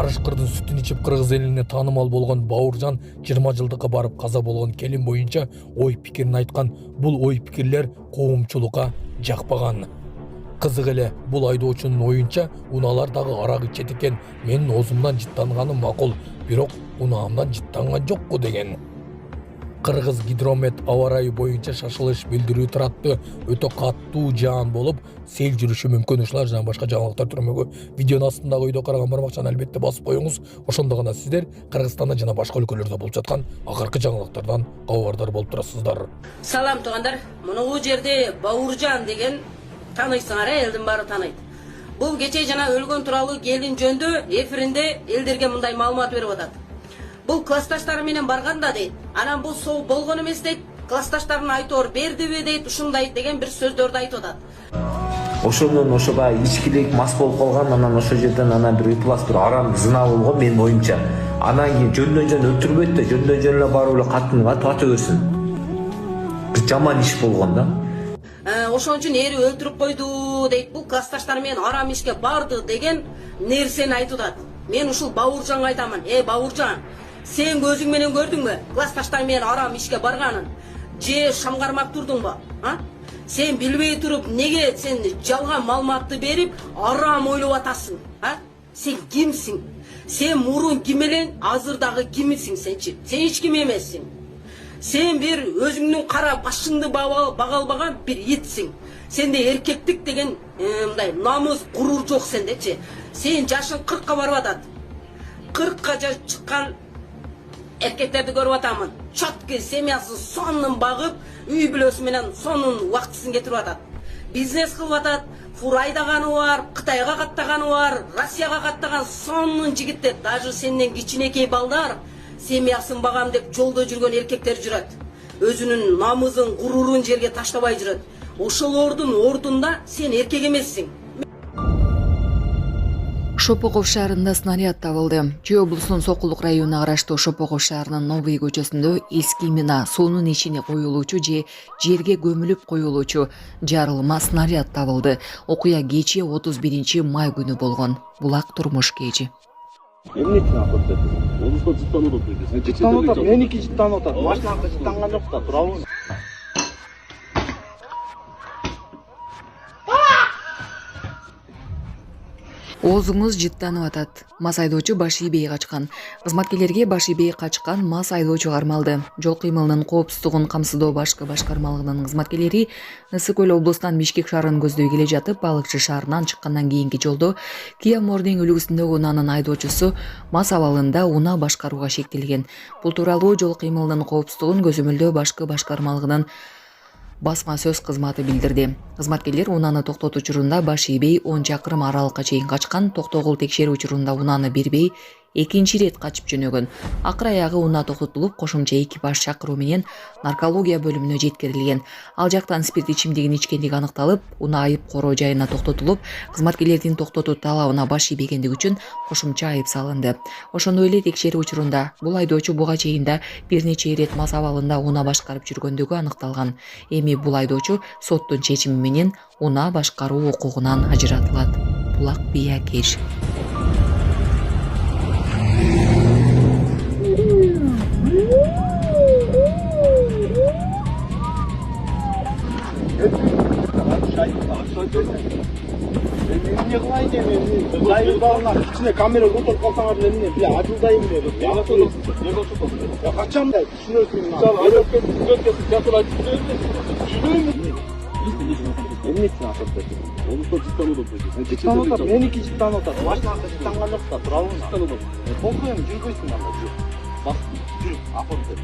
Карышкырдын сүтүн ичип кыргыз элине таанымал болгон Бауыржан 20 жылдыкка барып каза болгон келин боюнча ой пикирин айткан. Бул ой пикирлер коомчулукка жакпаган. Кызык эле, бул айдоочунун оюнча унаалар дагы арак ичет экен. Менин оозумдан жыттанганым макул, бирок унаамдан жыттанган жокку деген. Кыргыз гидромет аба ырайы боюнча шашылыш билдирүү таратты. Өтө каттуу жаан болуп, сел жүрүшү мүмкүн. Ушулар жана башка жаңылыктар түрмөгө видеонун астындагы үйдө караган бармакчаны албетте басып коюңуз. Ошондо гана сиздер Кыргызстанда жана башка өлкөлөрдө болуп жаткан акыркы жаңылыктардан кабардар болуп турасыздар. Салам туугандар. Муну жерде Бауыржан деген тааныйсыңар, элдин баары тааныйт. Бул кече жана өлгөн тууралуу келин жөндө эфиринде элдерге мындай маалымат берип атат. Бул классташтары менен барганда дейт. Анан бул сол болгон эмес дейт. Классташтарын айтоор бердиби дейт, ушундай деген бир сөздөрдү айтып атат. Ошондон ошо баягы ичкилик мас болуп калган, анан ошол жерден анан бир ыплас бир арам зына болгон менин оюмча. Анан кийин жөндөн өлтүрбөйт да, жөндөн эле барып эле катынга тата берсин. Бир жаман иш болгон да. Ошон үчүн эри өлтүрүп койду дейт. Бул классташтар менен арам ишке барды деген нерсени айтып атат. Мен ушул Бауыржанга айтамын. Бауыржан, сен көзүң менен көрдүңбү? Классташтар менен арам ишке барганын. Же шамгармак турдуңбу? Сен билбей туруп, неге сен жалган маалыматты берип, арам ойлоп атасың? Сен кимсиң? Сен мурун ким элең, азыр дагы кимсиң сенчи? Сен эч ким эмессиң. Сен бир өзүңдүн кара башыңды бага албаган бир итсиң. Сенде эркектик деген мындай намыс, гурур жок сендечи. Сен жашың 40ка барып атат. 40ка чыккан эркектерди көрүп атамын. Чөткө семьясын сонун багып, үй бүлөсү менен сонун убактысын кетирип атат. Бизнес кылып атат, фура айдаганы бар, Кытайга каттаганы бар, Россияга каттаган сонун жигиттер, даже сенден кичинекей балдар семьясын багам деп жолдо жүргөн эркектер жүрөт. Өзүнүн намысын, гурурун жерге таштабай жүрөт. Ошолордун ордунда сен эркек эмессиң. Шопоков шаарында снаряд табылды. Чүй облусунун Сокулук районуна караштуу Шопоков шаарынын Новый көчөсүндө эски мина суунун ичине коюлуучу же жерге көмүлүп коюлуучу жарылма снаряд табылды. Окуя кечээ 31 май күнү болгон. Булак турмуш кечи. Эмнеси атат? Олуста жыттанып атат. Жыттанып атат. Меники жыттанып атат. Машинаныкы жыттанган жок да, туурабы? Оозуңуз жыттанып атат. Мас айдоочу баш ийбей качкан. Кызматкерлерге баш ийбей качкан мас айдоочу кармалды. Жол кыймылынын коопсуздугун камсыздоо башкы башкармалыгынын кызматкерлери Ысык Көл облусунан Бишкек шаарын көздөй келе жатып, Балыкчы шаарынан чыккандан кийинки жолдо Kia Morning үлгүсүндөгү унаанын айдоочусу мас абалында унаа башкарууга шектелген. Бул тууралуу жол кыймылынын коопсуздугун көзөмөлдөө башкы башкармалыгынын басма сөз кызматы билдирди. Кызматкерлер унааны токтотуу учурунда баш ийбей 10 чакырым аралыкка чейин качкан. Токтогул текшерүү учурунда унааны бербей экинчи рет качып жөнөгөн. Акыр аягы унаа токтотулуп, кошумча экипаж чакыруу менен наркология бөлүмүнө жеткирилген. Ал жактан спирт ичимдигин ичкендиги аныкталып, унаа айып короо жайына токтотулуп, кызматкерлердин токтотуу талабына баш ийбегендиги үчүн кошумча айып салынды. Ошондой эле текшерүү учурунда бул айдоочу буга чейин да бир нече ирет мас абалында унаа башкарып жүргөндүгү аныкталган. Эми бул айдоочу соттун чечими менен унаа башкаруу укугунан ажыратылат. Булак Биякеш. Не кылайын эми? Жайын балына кичине камера отуруп калсаңар эле эмне? Бия ажылдайм эле. Я качам да түшүнөсүң. Мисалы айдоочу жатып айтып жүрөбү? Эмнеси атат? Олуста жыттанып атат. Жыттанып атат. Меники жыттанып атат. Машинаныкы жыттанган жок да, туурабы? Жыттанып атат. Болду эми жүрбөйсүң анда. Бак, жүр, акырды.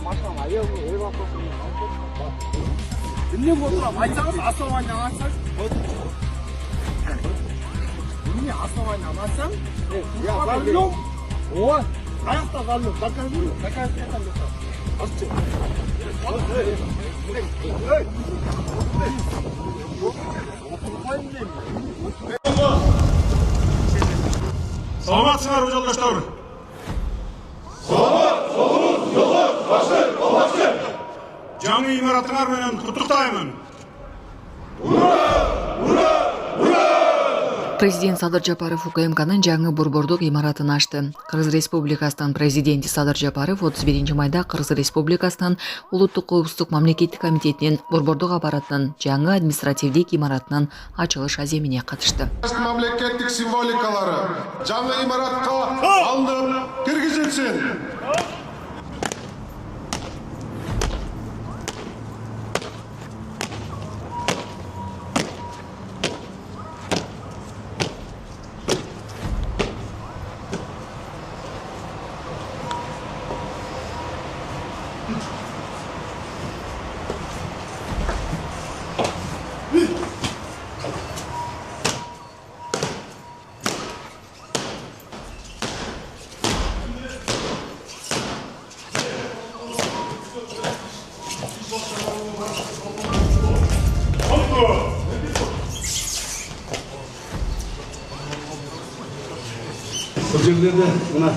Машина аягы эвакуация. Эмне болуп айтсаңыз, основание алсаңыз. Эмне основание алсаң? Я калдым. О, каякта калдым. Докажи. Докажи калдым. Аччы. Саламатсыңар жолдоштор. Саламат, жолуңуз жолдош, башкы, колбашчы. Жаңы имаратыңар менен куттуктаймын. Ура! Ура! Ура! Президент Садыр Жапаров УКМКнын жаңы борбордук имаратын ачты. Кыргыз Республикасынын президенти Садыр Жапаров 31 майда Кыргыз Республикасынын Улуттук коопсуздук мамлекеттик комитетинин борбордук аппаратынын жаңы административдик имаратынын ачылыш аземине катышты. Мамлекеттик символикалары жаңы имаратка алынып киргизилсин. Бұл жерлерде мына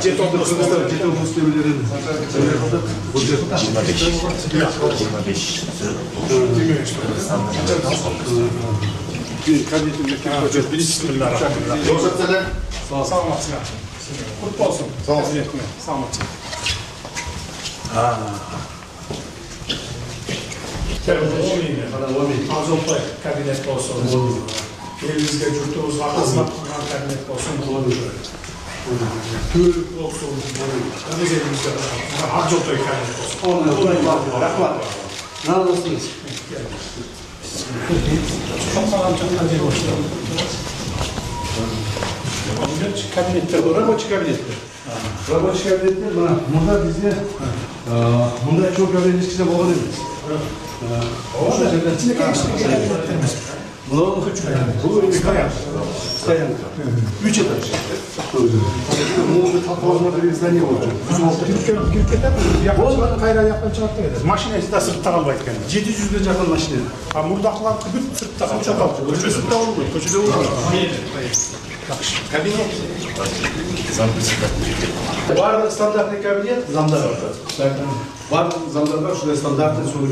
жет облыстар, жет облыс төбелерін бұл жерде Кабинет болсын, елімізге жұртымызға қызмет қылған кабинет болсын, көлік болсын, өз елімізге ақ жолтай кабинет болсын. Рахмат. Наразысыңыз. Кабинеттер, рабочий кабинеттер. Рабочий кабинеттер, мұнда бізде мұнда çok кабинет ешкіде болған емес. Бұл стоянка. 3 этаж. Здание olacak. Қайра яқтан шығарттың еді. Машинасы да сыртта қалбайды екен. 700'e жақын машина. Мұрдақылар күбіт сыртта қалды. Көшесінде olmuyor. Көшеде olmuyor. Кабинет. Барлық стандартный кабинет замдар var. Барлық замдар var. Şurada стандартный соны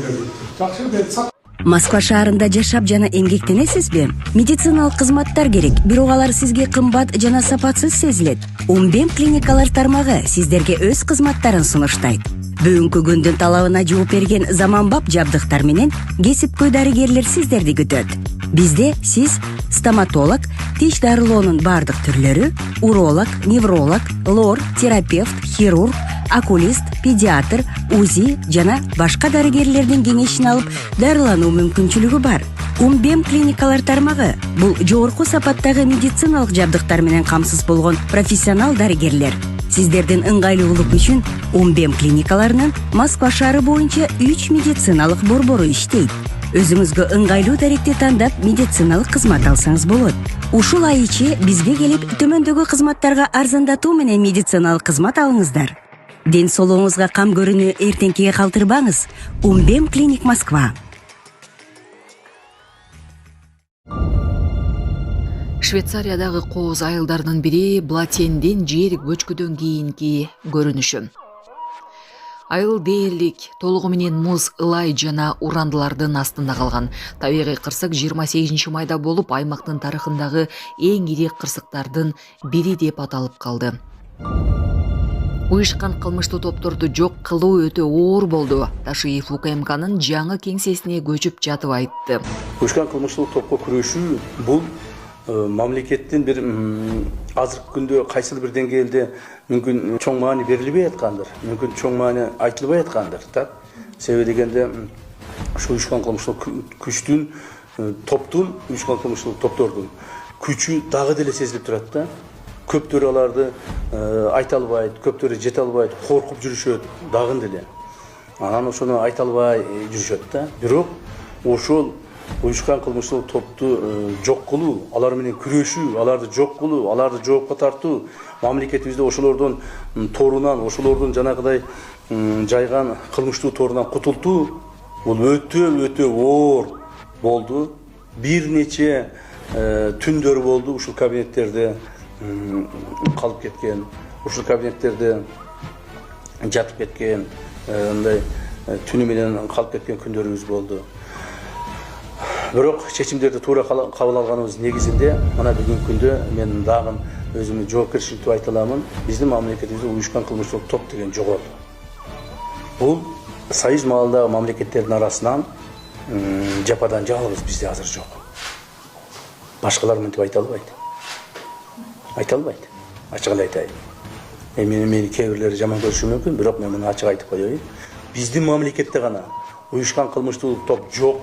кабинет. Москва шаарында жашап жана эмгектенесизби? Медициналык кызматтар керек, бирок алар сизге кымбат жана сапатсыз сезилет. Умбем клиникалар тармагы сиздерге өз кызматтарын сунуштайт. Бүгүнкү күндүн талабына жооп берген заманбап жабдыктар менен кесипкөй дарыгерлер сиздерди күтөт. Бизде сиз стоматолог, тиш дарылоонун бардык түрлөрү, уролог, невролог, лор, терапевт, хирург, окулист, педиатр, УЗИ жана башка дарыгерлердин кеңешин алып дарылануу мүмкүнчүлүгү бар. Умбем клиникалар тармагы бул жогорку сапаттагы медициналык жабдыктар менен камсыз болгон профессионал дарыгерлер. Сиздердин ыңгайлуулук үчүн Умбем клиникаларынын Москва шаары боюнча 3 медициналык борбору иштейт. Өзүңүзгө ыңгайлуу даректи тандап медициналык кызмат алсаңыз болот. Ушул ай ичи бизге келип төмөндөгү кызматтарга арзандатуу менен медициналык кызмат алыңыздар. Ден соолугуңузга кам көрүүнү эртеңкиге калтырбаңыз. Умбем клиник Москва. Швейцариядагы кооз айылдарынын бири Блатендин жер көчкүдөн кийинки көрүнүшү. Айыл дээрлик, толугу менен муз, ылай жана урандылардын астында калган. Табигый кырсык 28 майда болуп, аймактын тарыхындагы эң ири кырсыктардын бири деп аталып калды. Уюшкан кылмыштуу топторду жок кылуу өтө оор болду. Ташиев УКМКнын жаңы кеңсесине көчүп жатып айтты. Уюшкан кылмыштуулук топко күрөшүү бул мамлекеттин бир азыркы күндө кайсыл бир деңгээлде мүмкүн чоң маани берилбей аткандыр, мүмкүн чоң маани айтылбай аткандыр. Себеби дегенде ушу уюшкан кылмыштуулук күчтүн, топтун, уюшкан кылмыштуулук топтордун күчү дагы деле сезилип турат да. Көптөрү аларды айта албайт, көптөрү жете албайт, коркуп жүрүшөт дагы деле. Анан ошону айта албай жүрүшөт да. Бирок ошол уюшкан кылмыштуулук топту жок кылуу, алар менен күрөшүү, аларды жок кылуу, аларды жоопко тартуу, мамлекетибизде ошолордун торунан, ошолордун жанагыдай жайган кылмыштуу торунан кутултуу бул өтө оор болду. Бир нече түндөр болду ушул кабинеттерде калып кеткен, ушул кабинеттерде жатып кеткен, ындай түнү менен калып кеткен күндөрүбүз болду. Бирок чечимдерди туура кабыл алганыбыз негизинде мына бүгүнкү күндө мен дагы өзүмдү жоопкерчиликтүү айта аламын. Биздин мамлекетибизде уюшкан кылмыштуулук топ деген жок болду. Бул союз маалындагы мамлекеттердин арасынан жападан жалгыз бизде азыр жок. Башкалар мынтип айта албайт. Айта албайт. Ачык эле айтайын. Мени кээ бирлери жаман көрүшү мүмкүн, бирок мен муну ачык айтып коеюн. Биздин мамлекетте гана уюшкан кылмыштуулук топ жок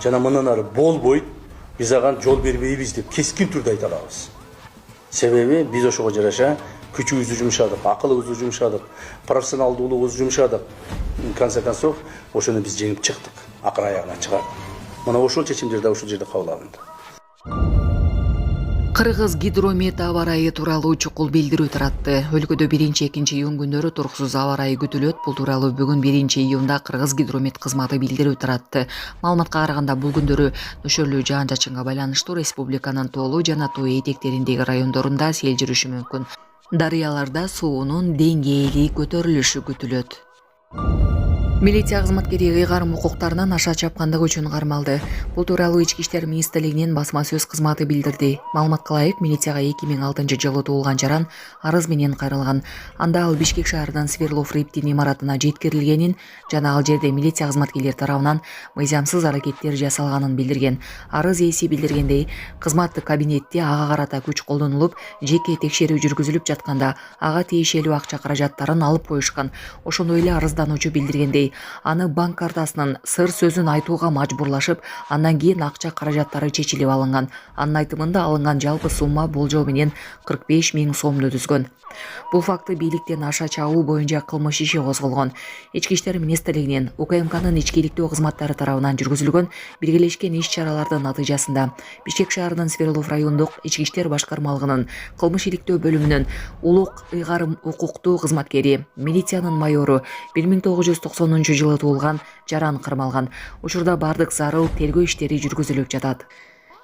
жана мындан ары болбойт. Биз ага жол бербейбиз деп кескин түрдө айта алабыз. Себеби биз ошого жараша күчүбүздү жумшадык, акылыбызды жумшадык, профессионалдуулугубузду жумшадык. В конце концов, ошону биз жеңип чыктык. Акыр аягына чыгардык. Мына ошол чечимдер да ушул жерде кабыл алынды. Кыргыз гидромет аба ырайы тууралуу чукул билдирүү таратты. Өлкөдө 1-2 июнь күндөрү туруксуз аба ырайы күтүлөт. Бул тууралуу бүгүн 1 июнда Кыргыз гидромет кызматы билдирүү таратты. Маалыматка караганда бул күндөрү нөшөрлүү жаан-чачынга байланыштуу республиканын тоолуу жана тоо этектериндеги райондорунда сел жүрүшү мүмкүн. Дарыяларда суунун деңгээли көтөрүлүшү күтүлөт. Милиция кызматкери ыйгарым укуктарынан аша чапкандык үчүн кармалды. Бул тууралуу Ички иштер министрлигинин басма сөз кызматы билдирди. Маалыматка ылайык, милицияга 2006-жылы туулган жаран арыз менен кайрылган. Анда ал Бишкек шаарынын Сверлов Рептин имаратына жеткирилгенин жана ал жерде милиция кызматкерлери тарабынан мыйзамсыз аракеттер жасалганын билдирген. Арыз ээси билдиргендей, кызматтык кабинетте ага карата күч колдонулуп, жеке текшерүү жүргүзүлүп жатканда ага тиешелүү акча каражаттарын алып коюшкан. Ошондой эле арыздануучу билдиргендей, аны банк картасынын сыр сөзүн айтууга мажбурлашып, андан кийин акча каражаттары чечилип алынган. Анын айтымында алынган жалпы сумма болжол менен 45 000 сомду түзгөн. Бул факты бийликтен аша чабуу боюнча кылмыш иши козголгон. Ички иштер министрлигинин УКМКнын ичкиликтүү кызматтары тарабынан жүргүзүлгөн биргелешкен иш-чаралардын натыйжасында Бишкек шаарынын Сверлов райондук ички иштер башкармалыгынын кылмыш иликтөө бөлүмүнүн улук ыйгарым укуктуу кызматкери, милициянын майору 1990-жылы туулган жаран кармалган. Учурда бардык зарыл тергөө иштери жүргүзүлүп жатат.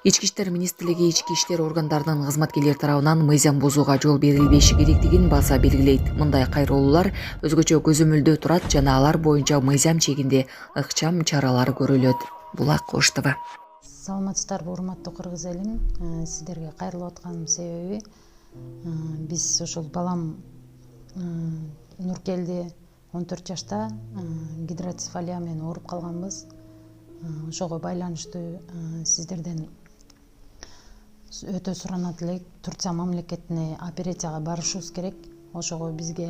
Ички иштер министрлиги ички иштер органдарынын кызматкерлери тарабынан мыйзам бузууга жол берилбеши керектигин баса белгилейт. Мындай кайрылуулар өзгөчө көзөмөлдө турат жана алар боюнча мыйзам чегинде ыкчам чаралар көрүлөт. Булак Коштова. Саламатсыздарбы, урматтуу кыргыз элим. Сиздерге кайрылып атканымдын себеби биз ошол балам Нуркелди 14 жашта гидроцефалия менен ооруп калганбыз. Ошого байланыштуу сиздерден өтө суранат элек. Турция мамлекетине операцияга барышыбыз керек. Ошого бизге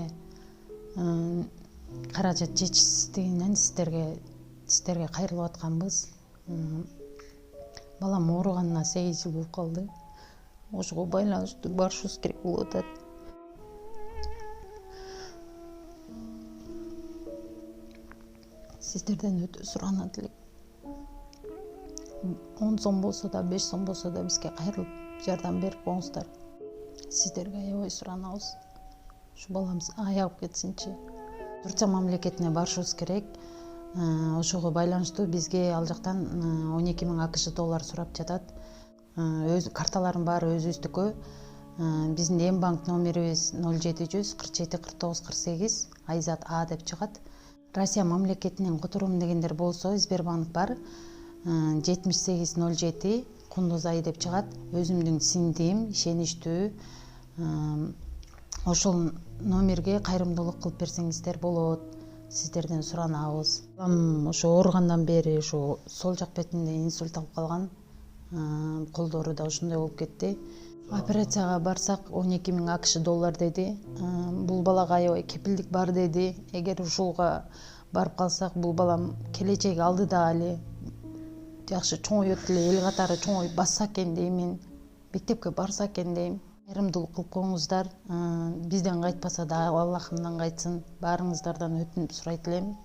каражат жетишсиздигинен сиздерге кайрылып атканбыз. Балам ооруганына 8 жыл болуп калды. Ошого байланыштуу барышыбыз керек болуп атат. Сиздерден өтө суранат элек. 10 сом болсо да, 5 сом болсо да бизге кайрылып жардам берип коюңуздар. Сиздерге аябай суранабыз. Ушу баламыз аягып кетсинчи. Турция мамлекетине барышыбыз керек. Ошого байланыштуу бизге ал жактан 12 000 АКШ доллар сурап жатат. Өз карталардын баары өзүбүздүкү. Биздин эм банк номерибиз 0700 47 49 48 Айзат А деп чыгат. Россия мамлекетинен которум дегендер болсо Сбербанк бар. 7807 Кундуз Ай деп чыгат. Өзүмдүн сиңдим, ишеничтүү. Ошол номерге кайрымдуулук кылып берсеңиздер болот. Сиздерден суранабыз. Ошо ооругандан бери ошо сол жак бетинде инсульт алып калган. Колдору да ошондой болуп кетти. Операцияга барсак 12 000 АКШ доллар деди. Бул балага аябай кепилдик бар деди. Эгер ушулга барып калсак, бул балам келечеги алдыда эле жакшы чоңойот эле, эл катары чоңоюп басса экен деймин. Мектепке барса экен дейм. Кайрымдуулук кылып коюңуздар. Бизден кайтпаса да Аллахымдан кайтсын. Баарыңыздардан өтүнүп сурайт элем.